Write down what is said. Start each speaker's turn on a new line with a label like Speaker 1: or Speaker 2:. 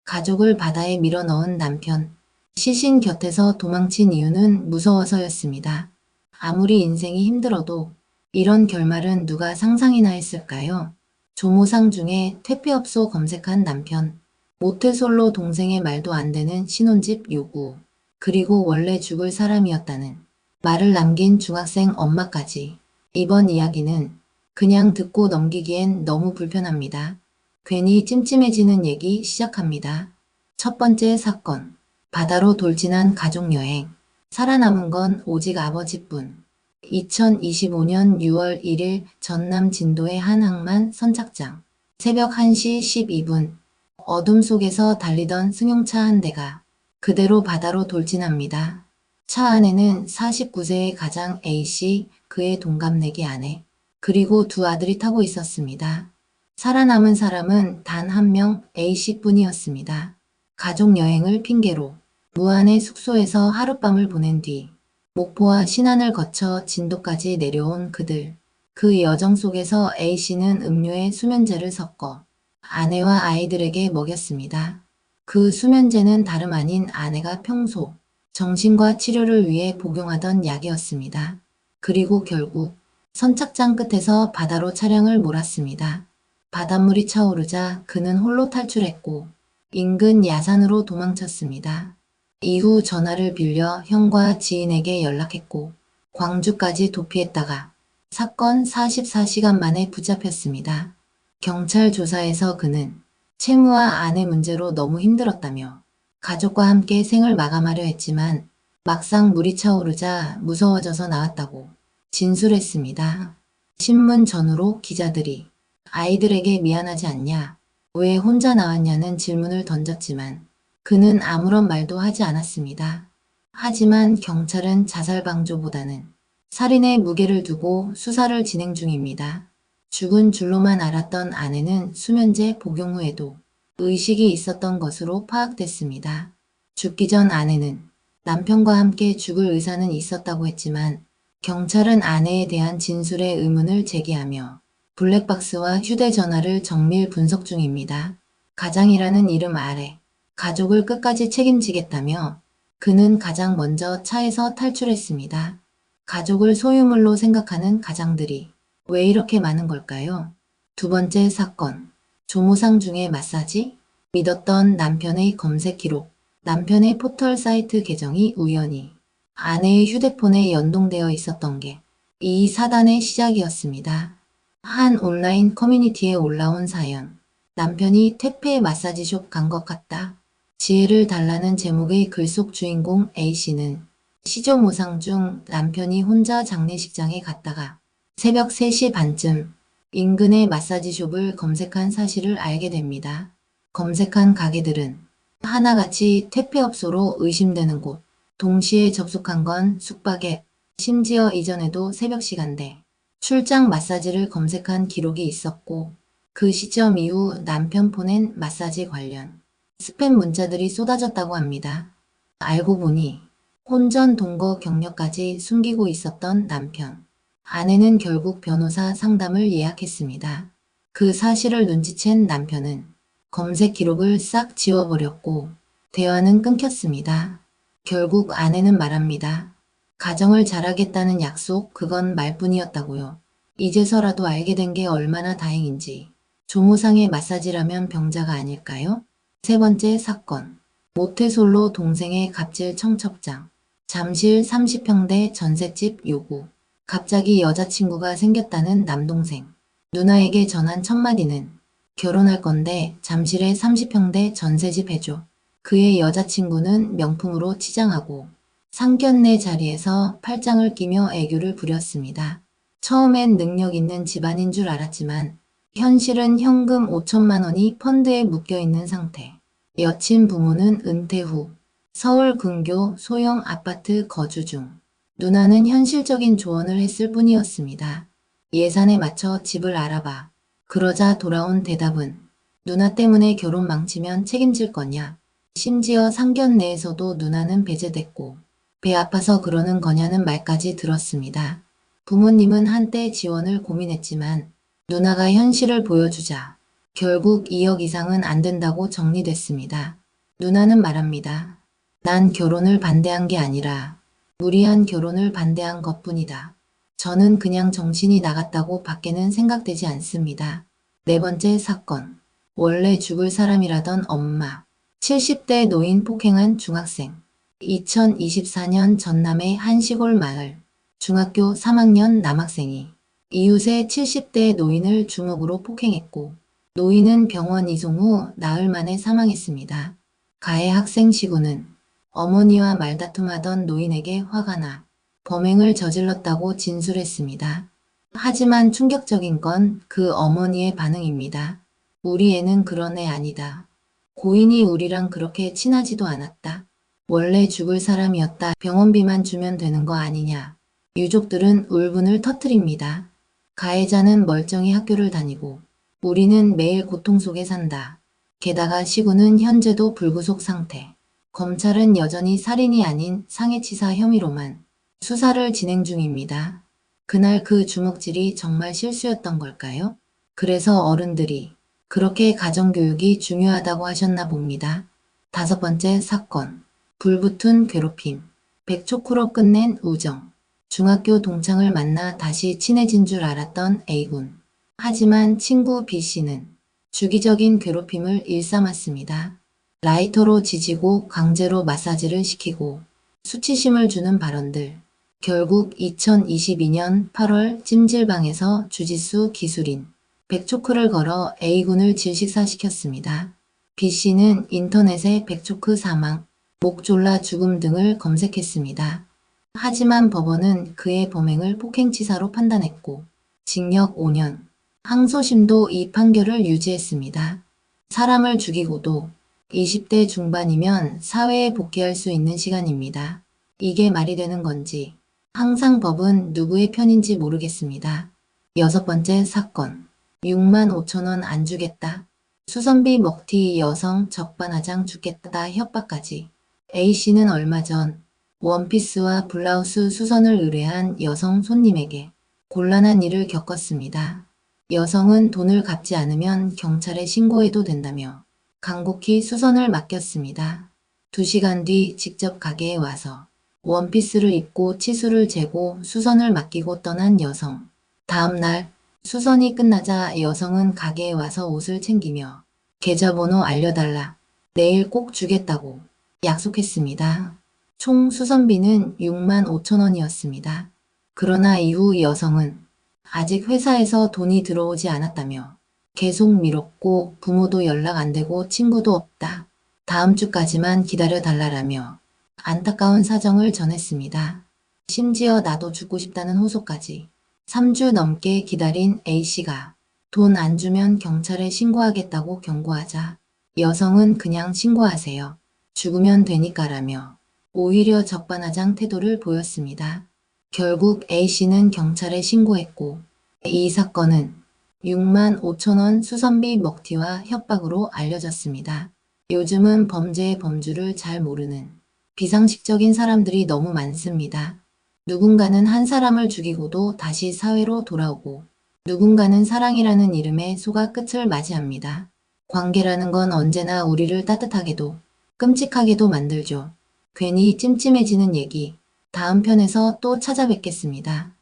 Speaker 1: 가족을 바다에 밀어넣은 남편. 시신 곁에서 도망친 이유는 무서워서였습니다. 아무리 인생이 힘들어도 이런 결말은 누가 상상이나 했을까요? 조모상 중에 퇴폐업소 검색한 남편. 모태솔로 동생의 말도 안 되는 신혼집 요구. 그리고 원래 죽을 사람이었다는 말을 남긴 중학생 엄마까지. 이번 이야기는 그냥 듣고 넘기기엔 너무 불편합니다. 괜히 찜찜해지는 얘기 시작합니다. 첫 번째 사건. 바다로 돌진한 가족여행. 살아남은 건 오직 아버지뿐. 2025년 6월 1일 전남 진도의 한 항만 선착장. 새벽 1시 12분. 어둠 속에서 달리던 승용차 한 대가 그대로 바다로 돌진합니다. 차 안에는 49세의 가장 A씨, 그의 동갑내기 아내, 그리고 두 아들이 타고 있었습니다. 살아남은 사람은 단 한 명 A씨 뿐이었습니다. 가족 여행을 핑계로 무안의 숙소에서 하룻밤을 보낸 뒤 목포와 신안을 거쳐 진도까지 내려온 그들. 그 여정 속에서 A씨는 음료에 수면제를 섞어 아내와 아이들에게 먹였습니다. 그 수면제는 다름 아닌 아내가 평소 정신과 치료를 위해 복용하던 약이었습니다. 그리고 결국 선착장 끝에서 바다로 차량을 몰았습니다. 바닷물이 차오르자 그는 홀로 탈출했고 인근 야산으로 도망쳤습니다. 이후 전화를 빌려 형과 지인에게 연락했고 광주까지 도피했다가 사건 44시간 만에 붙잡혔습니다. 경찰 조사에서 그는 채무와 아내 문제로 너무 힘들었다며 가족과 함께 생을 마감하려 했지만 막상 물이 차오르자 무서워져서 나왔다고 진술했습니다. 신문 전후로 기자들이 아이들에게 미안하지 않냐, 왜 혼자 나왔냐는 질문을 던졌지만 그는 아무런 말도 하지 않았습니다. 하지만 경찰은 자살방조보다는 살인의 무게를 두고 수사를 진행 중입니다. 죽은 줄로만 알았던 아내는 수면제 복용 후에도 의식이 있었던 것으로 파악됐습니다. 죽기 전 아내는 남편과 함께 죽을 의사는 있었다고 했지만 경찰은 아내에 대한 진술에 의문을 제기하며 블랙박스와 휴대전화를 정밀 분석 중입니다. 가장이라는 이름 아래 가족을 끝까지 책임지겠다며 그는 가장 먼저 차에서 탈출했습니다. 가족을 소유물로 생각하는 가장들이 왜 이렇게 많은 걸까요? 두 번째 사건. 조모상 중에 마사지? 믿었던 남편의 검색 기록. 남편의 포털 사이트 계정이 우연히 아내의 휴대폰에 연동되어 있었던 게 이 사단의 시작이었습니다. 한 온라인 커뮤니티에 올라온 사연. 남편이 퇴폐 마사지숍 간 것 같다. 지혜를 달라는 제목의 글 속 주인공 A씨는 시조모상 중 남편이 혼자 장례식장에 갔다가 새벽 3시 반쯤 인근의 마사지숍을 검색한 사실을 알게 됩니다. 검색한 가게들은 하나같이 퇴폐업소로 의심되는 곳, 동시에 접속한 건 숙박앱, 심지어 이전에도 새벽 시간대 출장 마사지를 검색한 기록이 있었고 그 시점 이후 남편 폰엔 마사지 관련 스팸 문자들이 쏟아졌다고 합니다. 알고 보니 혼전 동거 경력까지 숨기고 있었던 남편. 아내는 결국 변호사 상담을 예약했습니다. 그 사실을 눈치챈 남편은 검색 기록을 싹 지워버렸고 대화는 끊겼습니다. 결국 아내는 말합니다. 가정을 잘하겠다는 약속, 그건 말뿐이었다고요. 이제서라도 알게 된 게 얼마나 다행인지. 조모상의 마사지라면 병자가 아닐까요? 세 번째 사건. 모태솔로 동생의 갑질 청첩장. 잠실 30평대 전셋집 요구. 갑자기 여자친구가 생겼다는 남동생. 누나에게 전한 첫마디는 결혼할 건데 잠실에 30평대 전셋집 해줘. 그의 여자친구는 명품으로 치장하고 상견례 자리에서 팔짱을 끼며 애교를 부렸습니다. 처음엔 능력 있는 집안인 줄 알았지만 현실은 현금 5천만 원이 펀드에 묶여있는 상태. 여친 부모는 은퇴 후 서울 근교 소형 아파트 거주 중. 누나는 현실적인 조언을 했을 뿐이었습니다. 예산에 맞춰 집을 알아봐. 그러자 돌아온 대답은 누나 때문에 결혼 망치면 책임질 거냐. 심지어 상견례에서도 누나는 배제됐고 배 아파서 그러는 거냐는 말까지 들었습니다. 부모님은 한때 지원을 고민했지만 누나가 현실을 보여주자 결국 2억 이상은 안 된다고 정리됐습니다. 누나는 말합니다. 난 결혼을 반대한 게 아니라 무리한 결혼을 반대한 것뿐이다. 저는 그냥 정신이 나갔다고 밖에는 생각되지 않습니다. 네 번째 사건. 원래 죽을 사람이라던 엄마. 70대 노인 폭행한 중학생. 2024년 전남의 한 시골 마을. 중학교 3학년 남학생이 이웃의 70대 노인을 주먹으로 폭행했고 노인은 병원 이송 후 나흘 만에 사망했습니다. 가해 학생 시구는 어머니와 말다툼하던 노인에게 화가 나 범행을 저질렀다고 진술했습니다. 하지만 충격적인 건 그 어머니의 반응입니다. 우리 애는 그런 애 아니다. 고인이 우리랑 그렇게 친하지도 않았다. 원래 죽을 사람이었다. 병원비만 주면 되는 거 아니냐. 유족들은 울분을 터뜨립니다. 가해자는 멀쩡히 학교를 다니고 우리는 매일 고통 속에 산다. 게다가 시구는 현재도 불구속 상태. 검찰은 여전히 살인이 아닌 상해치사 혐의로만 수사를 진행 중입니다. 그날 그 주먹질이 정말 실수였던 걸까요? 그래서 어른들이 그렇게 가정교육이 중요하다고 하셨나 봅니다. 다섯 번째 사건. 불붙은 괴롭힘. 백초크로 끝낸 우정. 중학교 동창을 만나 다시 친해진 줄 알았던 A군. 하지만 친구 B씨는 주기적인 괴롭힘을 일삼았습니다. 라이터로 지지고 강제로 마사지를 시키고 수치심을 주는 발언들. 결국 2022년 8월 찜질방에서 주짓수 기술인 백초크를 걸어 A군을 질식사시켰습니다. B씨는 인터넷에 백초크 사망, 목 졸라 죽음 등을 검색했습니다. 하지만 법원은 그의 범행을 폭행치사로 판단했고 징역 5년, 항소심도 이 판결을 유지했습니다. 사람을 죽이고도 20대 중반이면 사회에 복귀할 수 있는 시간입니다. 이게 말이 되는 건지 항상 법은 누구의 편인지 모르겠습니다. 여섯 번째 사건. 6만 5천 원 안 주겠다. 수선비 먹튀 여성 적반하장 죽겠다 협박까지. A씨는 얼마 전 원피스와 블라우스 수선을 의뢰한 여성 손님에게 곤란한 일을 겪었습니다. 여성은 돈을 갚지 않으면 경찰에 신고해도 된다며 간곡히 수선을 맡겼습니다. 2시간 뒤 직접 가게에 와서 원피스를 입고 치수를 재고 수선을 맡기고 떠난 여성. 다음 날 수선이 끝나자 여성은 가게에 와서 옷을 챙기며 계좌번호 알려달라. 내일 꼭 주겠다고 약속했습니다. 총 수선비는 6만 5천 원이었습니다. 그러나 이후 여성은 아직 회사에서 돈이 들어오지 않았다며 계속 미뤘고 부모도 연락 안 되고 친구도 없다. 다음 주까지만 기다려 달라라며 안타까운 사정을 전했습니다. 심지어 나도 죽고 싶다는 호소까지. 3주 넘게 기다린 A씨가 돈 안 주면 경찰에 신고하겠다고 경고하자 여성은 그냥 신고하세요. 죽으면 되니까라며 오히려 적반하장 태도를 보였습니다. 결국 A씨는 경찰에 신고했고 이 사건은 6만 5천 원 수선비 먹튀와 협박으로 알려졌습니다. 요즘은 범죄의 범주를 잘 모르는 비상식적인 사람들이 너무 많습니다. 누군가는 한 사람을 죽이고도 다시 사회로 돌아오고 누군가는 사랑이라는 이름에 속아 끝을 맞이합니다. 관계라는 건 언제나 우리를 따뜻하게도 끔찍하게도 만들죠. 괜히 찜찜해지는 얘기 다음 편에서 또 찾아뵙겠습니다.